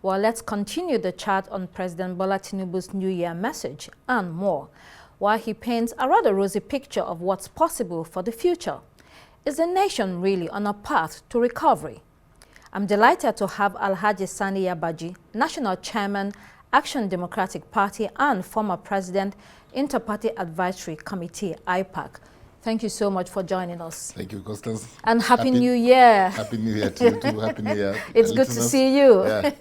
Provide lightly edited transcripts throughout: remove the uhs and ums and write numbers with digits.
Well, let's continue the chat on President Bola Tinubu's New Year message and more, while he paints a rather rosy picture of what's possible for the future. Is the nation really on a path to recovery? I'm delighted to have Alhaji Sani Yabaji, National Chairman, Action Democratic Party and former President, Interparty Advisory Committee, IPAC. Thank you so much for joining us. Thank you, Constance. And Happy New Year. Happy New Year to you too. Happy New Year. It's good to see you. Yeah.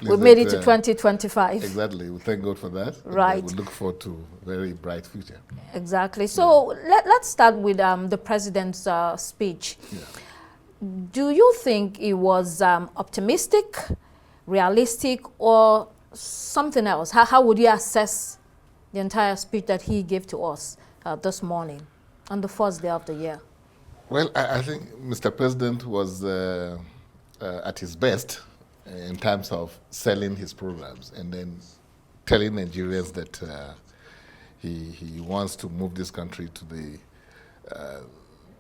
We made it to 2025. Exactly. We thank God for that. Right. We look forward to a very bright future. Exactly. So let's start with the President's speech. Yeah. Do you think it was optimistic, realistic, or something else? How would you assess the entire speech that he gave to us this morning on the first day of the year? Well, I think Mr. President was at his best in terms of selling his programs and then telling Nigerians that he wants to move this country to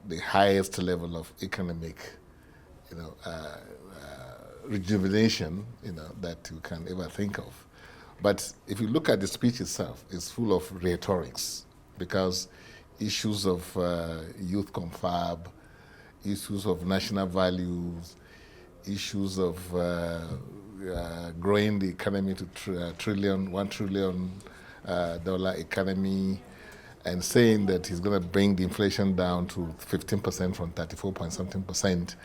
the highest level of economic, rejuvenation, that you can ever think of. But if you look at the speech itself, it's full of rhetorics, because issues of youth confab, issues of national values, issues of growing the economy to $1 trillion economy, and saying that he's going to bring the inflation down to 15% from 34-point-something%.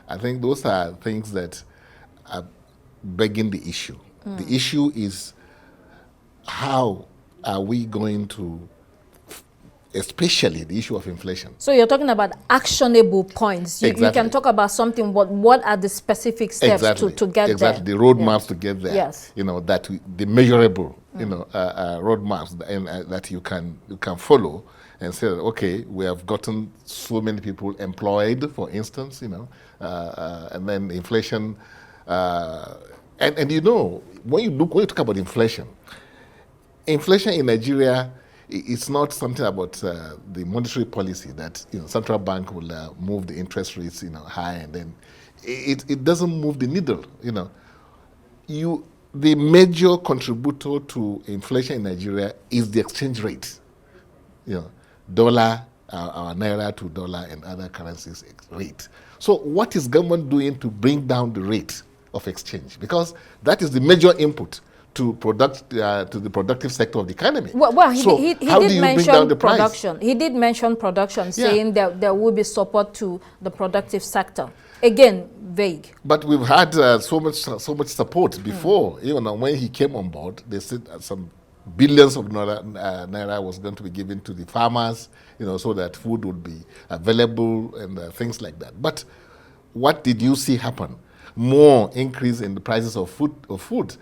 I think those are things that are begging the issue. The issue is, how are we going to, especially the issue of inflation. So you're talking about actionable points. You can talk about something, but what are the specific steps to get there? Exactly, the roadmaps to get there. Yes. The measurable, roadmaps that you can follow and say, okay, we have gotten so many people employed, for instance, and then inflation, and when you talk about inflation in Nigeria, it's not something about the monetary policy that central bank will move the interest rates high, and then it doesn't move the needle. The major contributor to inflation in Nigeria is the exchange rate. Dollar, our naira to dollar and other currencies rate. So what is government doing to bring down the rate of exchange? Because that is the major input to the productive sector of the economy. Well, he did mention production. He did mention production, saying that there will be support to the productive sector. Again, vague. But we've had so much support before. Even when he came on board, they said some billions of naira was going to be given to the farmers, so that food would be available and things like that. But what did you see happen? More increase in the prices of food.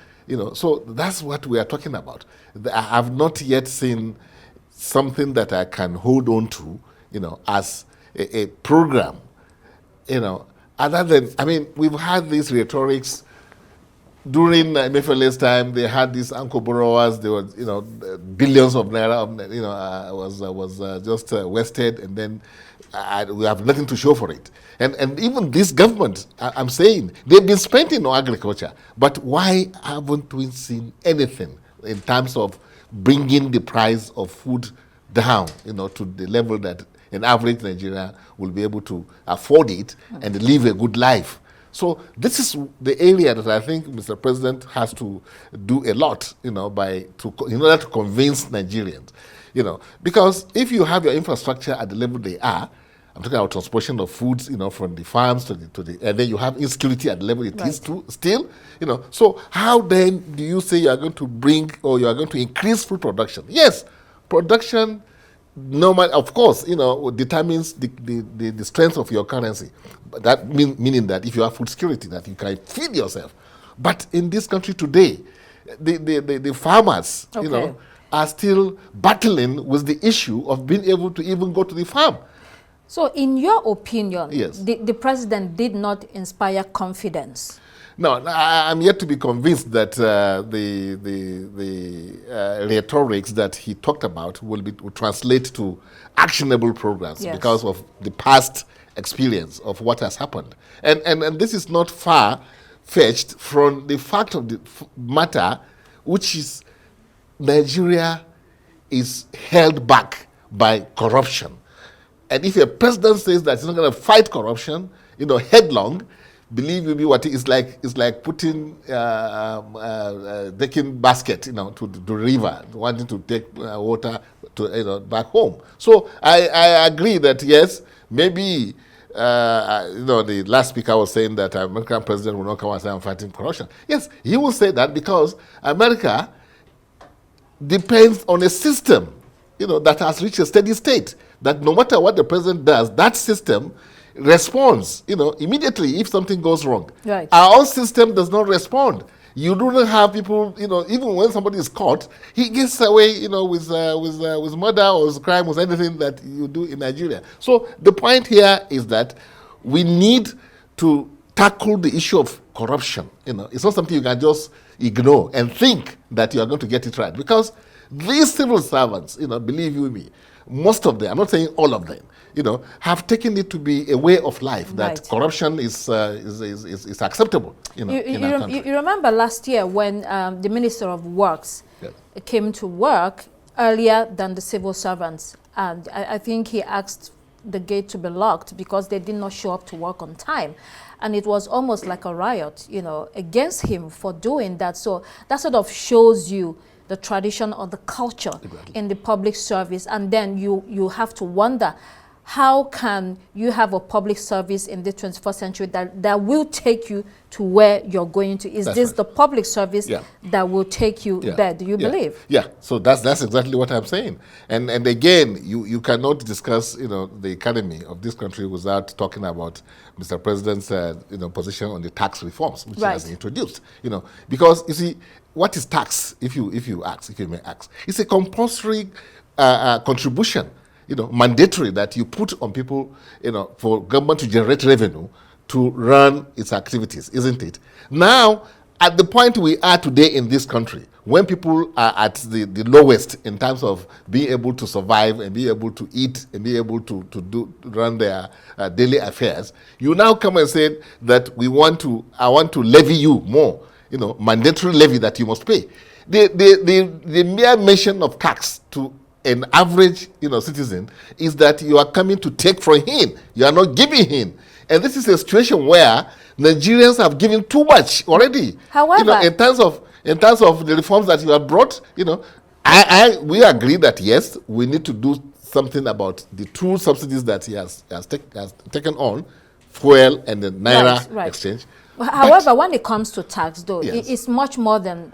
So that's what we are talking about. I have not yet seen something that I can hold on to, as a program, other than, we've had these rhetorics. During Mefele's time, they had these uncle borrowers. There were, billions of naira, was just wasted, and then we have nothing to show for it. And even this government, I'm saying, they've been spending on agriculture, but why haven't we seen anything in terms of bringing the price of food down, to the level that an average Nigerian will be able to afford it and live a good life? So this is the area that I think Mr. President has to do a lot, in order to convince Nigerians, because if you have your infrastructure at the level they are, I'm talking about transportation of foods, from the farms to the, and then you have insecurity at the level it is too, still, So how then do you say you are going to bring, or you are going to increase food production? Yes, production, of course, determines the strength of your currency. But that meaning that if you have food security, that you can feed yourself. But in this country today, the farmers, are still battling with the issue of being able to even go to the farm. So in your opinion, yes, the president did not inspire confidence? No, I'm yet to be convinced that the rhetorics that he talked about will translate to actionable programs, because of the past experience of what has happened. And this is not far fetched from the fact of the matter, which is Nigeria is held back by corruption. And if a president says that he's not going to fight corruption, headlong, believe me, what it's like putting taking basket, to the river, wanting to take water to back home. So I agree that yes, maybe the last speaker was saying that American president will not come and say I'm fighting corruption. Yes, he will say that because America depends on a system, that has reached a steady state. That no matter what the president does, that system responds, immediately if something goes wrong. Right. Our own system does not respond. You do not have people, even when somebody is caught, he gets away, with murder or with crime, with anything that you do in Nigeria. So the point here is that we need to tackle the issue of corruption. It's not something you can just ignore and think that you are going to get it right. Because these civil servants, believe you me, most of them, I'm not saying all of them, have taken it to be a way of life that corruption is acceptable. In our country. You remember last year when the Minister of Works came to work earlier than the civil servants, and I think he asked the gate to be locked because they did not show up to work on time. And it was almost like a riot, against him for doing that. So that sort of shows you the tradition or the culture in the public service. And then you have to wonder, how can you have a public service in the 21st century that will take you to where you're going to? Is this the public service that will take you there? Do you believe? Yeah, so that's exactly what I'm saying. And again, you cannot discuss the economy of this country without talking about Mr. President's position on the tax reforms which he has introduced. Because you see, what is tax? If you may ask, it's a compulsory contribution. Mandatory that you put on people, for government to generate revenue to run its activities, isn't it? Now, at the point we are today in this country, when people are at the lowest in terms of being able to survive and be able to eat and be able to run their daily affairs, you now come and say that I want to levy you more, mandatory levy that you must pay. The mere mention of tax to an average citizen is that you are coming to take from him. You are not giving him. And this is a situation where Nigerians have given too much already. However, in terms of the reforms that you have brought, we agree that yes, we need to do something about the two subsidies that he has taken on, fuel and the Naira exchange. However, when it comes to tax, though, it's much more than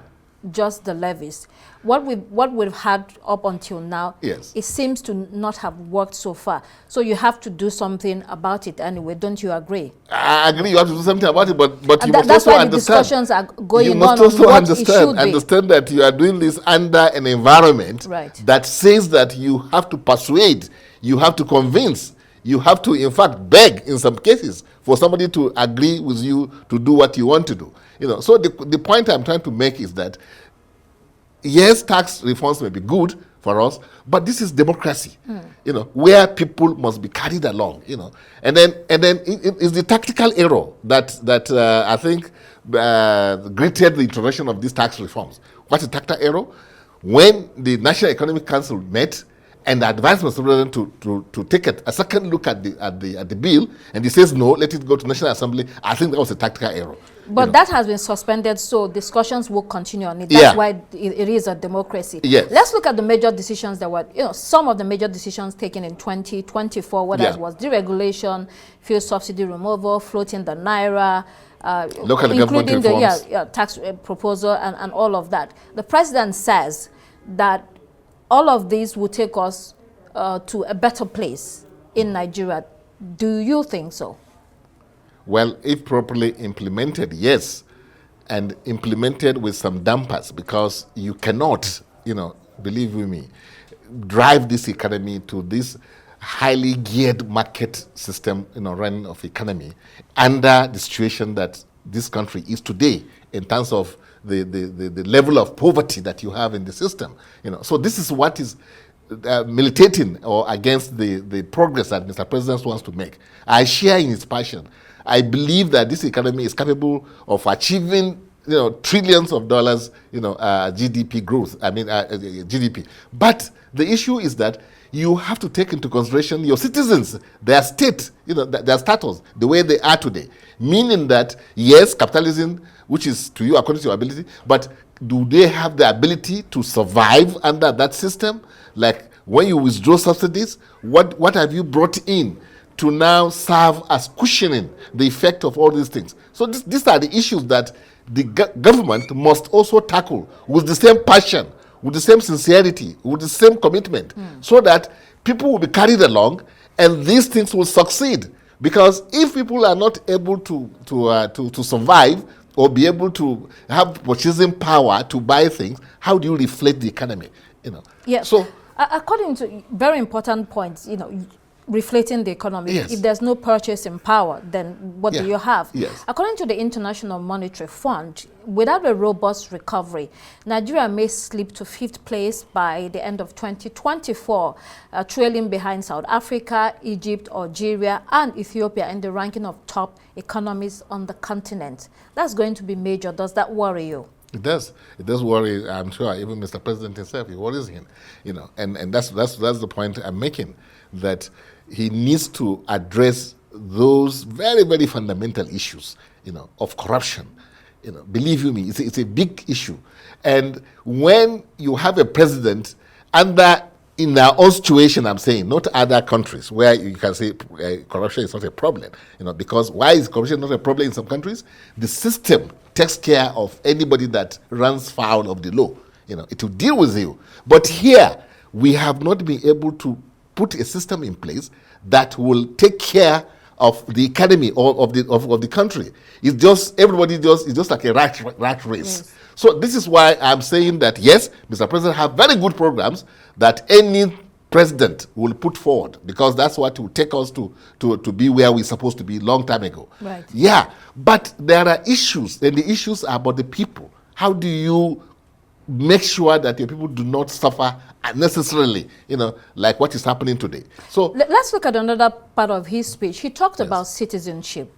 just the levies. What we've had up until now, it seems to not have worked so far. So you have to do something about it anyway. Don't you agree? I agree. You have to do something about it, but you must that's also why understand. The discussions are going you must on also what it should be. understand that you are doing this under an environment that says that you have to persuade, you have to convince, you have to, in fact, beg in some cases for somebody to agree with you to do what you want to do. So the point I'm trying to make is that yes, tax reforms may be good for us, but this is democracy, where people must be carried along, and then it's the tactical error that I think greeted the introduction of these tax reforms. What's the tactical error? When the National Economic Council met and advised Mr. President to take a second look at the bill, and he says no, let it go to National Assembly. I think that was a tactical error. But that has been suspended, so discussions will continue on it. That's why it is a democracy. Yes. Let's look at the major decisions that were, some of the major decisions taken in 2024, whether it was deregulation, fuel subsidy removal, floating the Naira, including the tax proposal and all of that. The president says that all of these will take us to a better place in Nigeria. Do you think so? Well, if properly implemented, yes, and implemented with some dampers, because you cannot, believe me, drive this economy to this highly geared market system, running of economy under the situation that this country is today in terms of the level of poverty that you have in the system. So this is what is militating or against the progress that Mr. President wants to make. I share in his passion. I believe that this economy is capable of achieving, trillions of dollars, GDP growth. I mean, GDP. But the issue is that you have to take into consideration your citizens, their state, their status, the way they are today. Meaning that, yes, capitalism, which is to you according to your ability, but do they have the ability to survive under that system? Like when you withdraw subsidies, what have you brought in to now serve as cushioning the effect of all these things? So these are the issues that the government must also tackle with the same passion, with the same sincerity, with the same commitment, so that people will be carried along and these things will succeed. Because if people are not able to survive or be able to have purchasing power to buy things, how do you reflate the economy? Yes. So, according to very important points, reflating the economy. Yes. If there's no purchasing power, then what do you have? Yes. According to the International Monetary Fund, without a robust recovery, Nigeria may slip to 5th place by the end of 2024, trailing behind South Africa, Egypt, Algeria, and Ethiopia in the ranking of top economies on the continent. That's going to be major. Does that worry you? It does. It does worry. I'm sure even Mr. President himself, it worries him. And that's the point I'm making, that he needs to address those very, very fundamental issues, of corruption. Believe you me, it's a big issue. And when you have a president in our own situation, I'm saying, not other countries where you can say corruption is not a problem, because why is corruption not a problem in some countries? The system takes care of anybody that runs foul of the law. It will deal with you. But here, we have not been able to put a system in place that will take care of the economy or of the country. It's just it's just like a rat race. Yes. So this is why I'm saying that yes, Mr. President have very good programs that any president will put forward, because that's what will take us to be where we're supposed to be long time ago. Right. Yeah, but there are issues, and the issues are about the people. How do you make sure that your people do not suffer unnecessarily, like what is happening today? So let's look at another part of his speech. He talked about citizenship,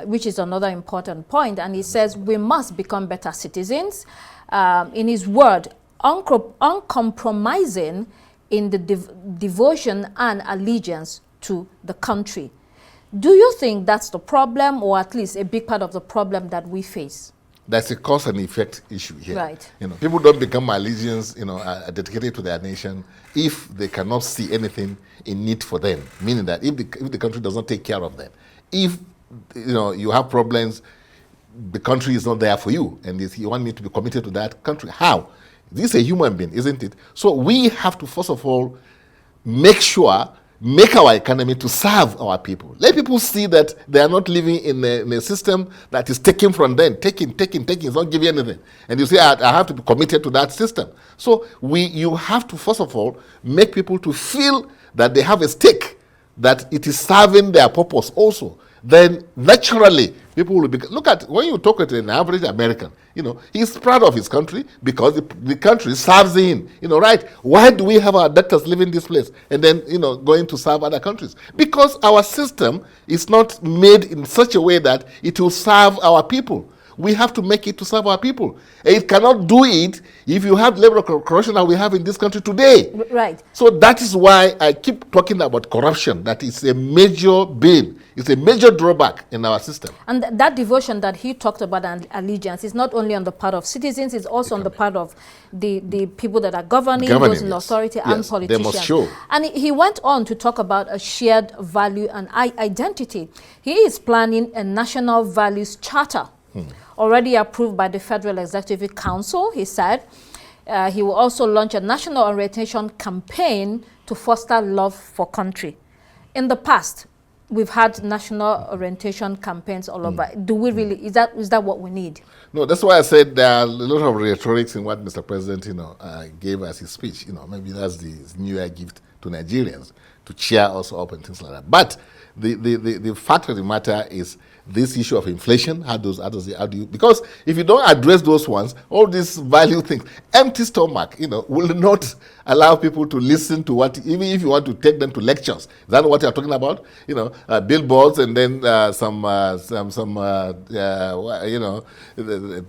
which is another important point, and he says we must become better citizens. In his word, uncompromising in the devotion and allegiance to the country. Do you think that's the problem, or at least a big part of the problem that we face? That's a cause and effect issue here. Right. People don't become allegiance, dedicated to their nation if they cannot see anything in need for them. Meaning that if the country does not take care of them, if you have problems, the country is not there for you, and you want me to be committed to that country. How? This is a human being, isn't it? So we have to first of all make our economy to serve our people. Let people see that they are not living in a system that is taking from them, taking, it's not giving anything. And you say, I have to be committed to that system. So you have to first of all make people to feel that they have a stake, that it is serving their purpose also. Then naturally people will be, look at, when you talk to an average American, he's proud of his country because the country serves him, right? Why do we have our doctors living this place and then, going to serve other countries? Because our system is not made in such a way that it will serve our people. We have to make it to serve our people. And it cannot do it if you have the level of corruption that we have in this country today. Right. So that is why I keep talking about corruption. That is a major bane. It's a major drawback in our system. And that devotion that he talked about and allegiance is not only on the part of citizens, it's also on the part of the people that are governing those in authority and politicians. They must show. And he went on to talk about a shared value and identity. He is planning a national values charter. Already approved by the Federal Executive Council, he said. He will also launch a national orientation campaign to foster love for country. In the past, we've had national orientation campaigns all over. Do we really, is that what we need? No, that's why I said there are a lot of rhetorics in what Mr. President, gave as his speech. Maybe that's the New Year gift to Nigerians to cheer us up and things like that. But the fact of the matter is this issue of inflation. How do you, because if you don't address those ones, all these value things, empty stomach, will not allow people to listen to what, even if you want to take them to lectures. Is that what you're talking about? Billboards and then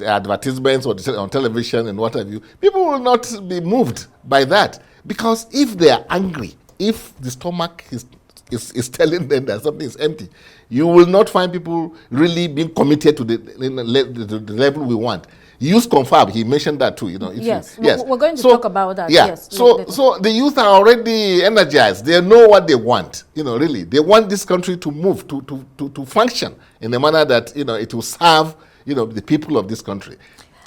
advertisements on television and what have you. People will not be moved by that, because if they are angry, if the stomach is telling them that something is empty, you will not find people really being committed to the level we want. Youth confab, he mentioned that too. Yes, we're going to talk about that. Yeah. Yes. So the youth are already energized. They know what they want. Really, they want this country to move, to function in a manner that it will serve the people of this country.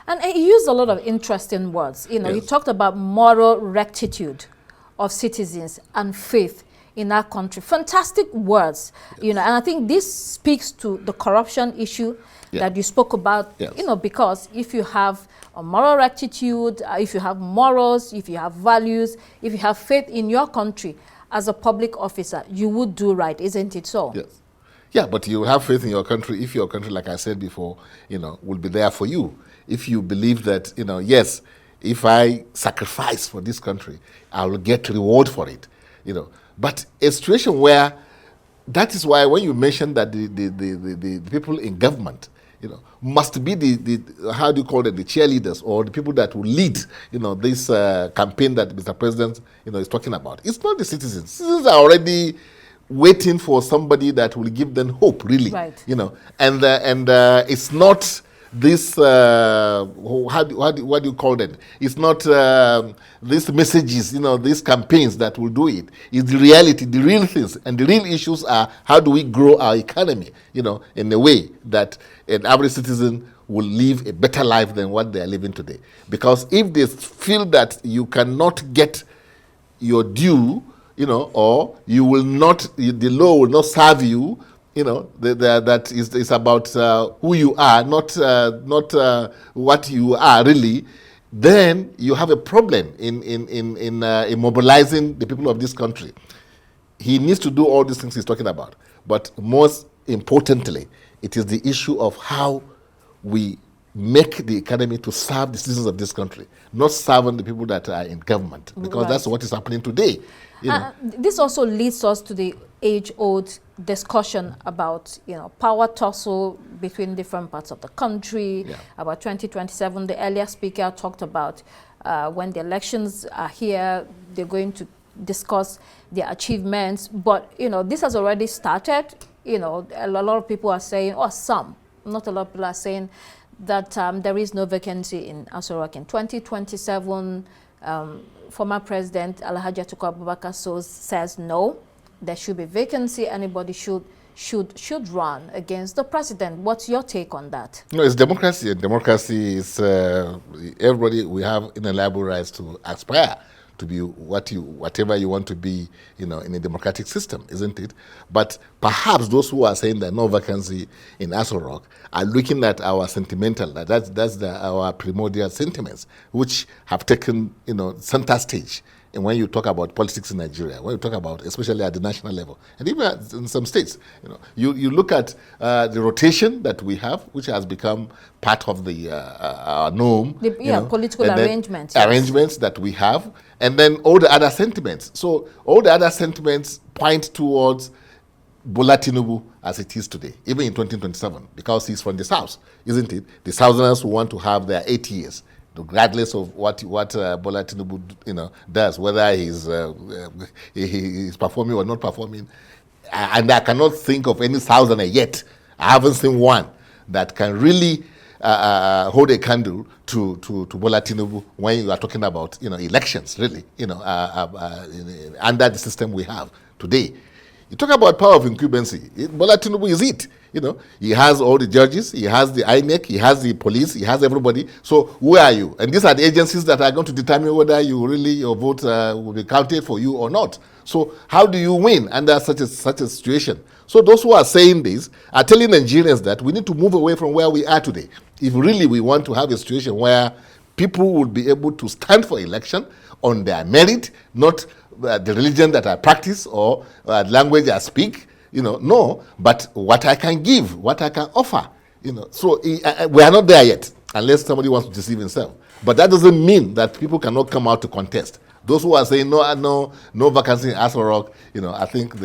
And he used a lot of interesting words. Yes. He talked about moral rectitude of citizens and faith in our country. Fantastic words, Yes. And I think this speaks to the corruption issue that you spoke about, Yes. Because if you have a moral rectitude, if you have morals, if you have values, if you have faith in your country as a public officer, you would do right, isn't it so? Yes. Yeah, but you have faith in your country if your country, like I said before, will be there for you. If you believe that, yes, if I sacrifice for this country, I will get reward for it, But a situation where, that is why when you mention that the people in government, must be the how do you call it, the cheerleaders or the people that will lead, this campaign that Mr. President, is talking about. It's not the citizens. Citizens are already waiting for somebody that will give them hope, really. Right. And it's not this what do you call them? It's not these messages, these campaigns that will do it. It's the reality, the real things, and the real issues are how do we grow our economy, in a way that an average citizen will live a better life than what they are living today. Because if they feel that you cannot get your due, or you will not, the law will not serve you. That is about who you are, not what you are really. Then you have a problem in mobilizing the people of this country. He needs to do all these things he's talking about, but most importantly, it is the issue of how we make the economy to serve the citizens of this country, not serving the people that are in government, because that's what is happening today. This also leads us to the age-old discussion about power tussle between different parts of the country. About 2027, the earlier speaker talked about when the elections are here, they're going to discuss their achievements. But this has already started. A lot of people are saying, or some, not a lot of people are saying that there is no vacancy in Aso Rock in 2027. Former President Alhaji Atiku Abubakar says no, there should be vacancy. Anybody should run against the president. What's your take on that? No, it's democracy, and democracy is everybody. We have inalienable rights to aspire to be whatever you want to be, in a democratic system, isn't it? But perhaps those who are saying that no vacancy in Aso Rock are looking at our sentimental, that's our primordial sentiments, which have taken, center stage. And when you talk about politics in Nigeria, when you talk about, especially at the national level, and even in some states, you look at the rotation that we have, which has become part of the our norm. Political arrangements. Arrangements that we have, and then all the other sentiments. So all the other sentiments point towards Bola Tinubu as it is today, even in 2027, because he's from the South, isn't it? The Southerners who want to have their 8 years, regardless of what Bola Tinubu does, whether he's performing or not performing. And I cannot think of any Southerner yet. I haven't seen one that can really hold a candle to Bola Tinubu when you are talking about elections, really, under the system we have today. You talk about power of incumbency. Bola Tinubu is it. He has all the judges, he has the INEC, he has the police, he has everybody. So who are you? And these are the agencies that are going to determine whether your vote will be counted for you or not. So how do you win under such a situation? So those who are saying this are telling Nigerians that we need to move away from where we are today. If really we want to have a situation where people will be able to stand for election on their merit, not the religion that I practice or language I speak, No, but what I can give, what I can offer, So we are not there yet, unless somebody wants to deceive himself. But that doesn't mean that people cannot come out to contest. Those who are saying no vacancy in Aso Rock, I think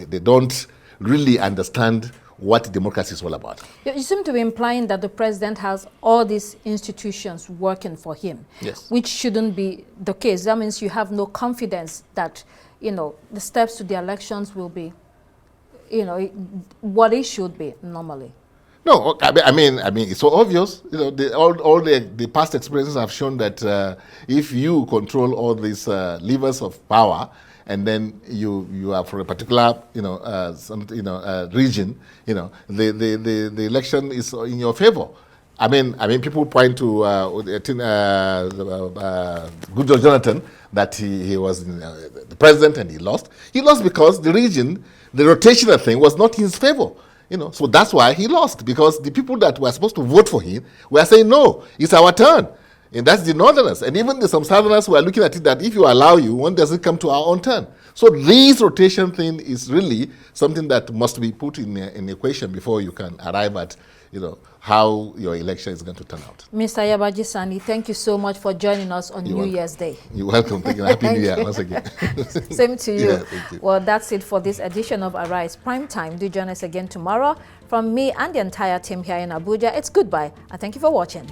they don't really understand what democracy is all about. You seem to be implying that the president has all these institutions working for him, yes, which shouldn't be the case. That means you have no confidence that, the steps to the elections will be, what it should be normally. No, I mean, it's so obvious. All the past experiences have shown that if you control all these levers of power, and then you are for a particular region, the election is in your favor. I mean, people point to Goodluck Jonathan that he was the president and he lost. He lost because the region, the rotational thing, was not in his favor. So that's why he lost, because the people that were supposed to vote for him were saying, no, it's our turn. And that's the Northerners. And even some Southerners were looking at it that if you allow you, when does it come to our own turn? So this rotation thing is really something that must be put in an equation before you can arrive at, how your election is going to turn out. Mr. Yabaji Sani, thank you so much for joining us on New Year's Day. You're welcome. Thank you. Happy New Year once again. Same to you. Yeah, thank you. Well, that's it for this edition of Arise Prime Time. Do join us again tomorrow. From me and the entire team here in Abuja, it's goodbye, and thank you for watching.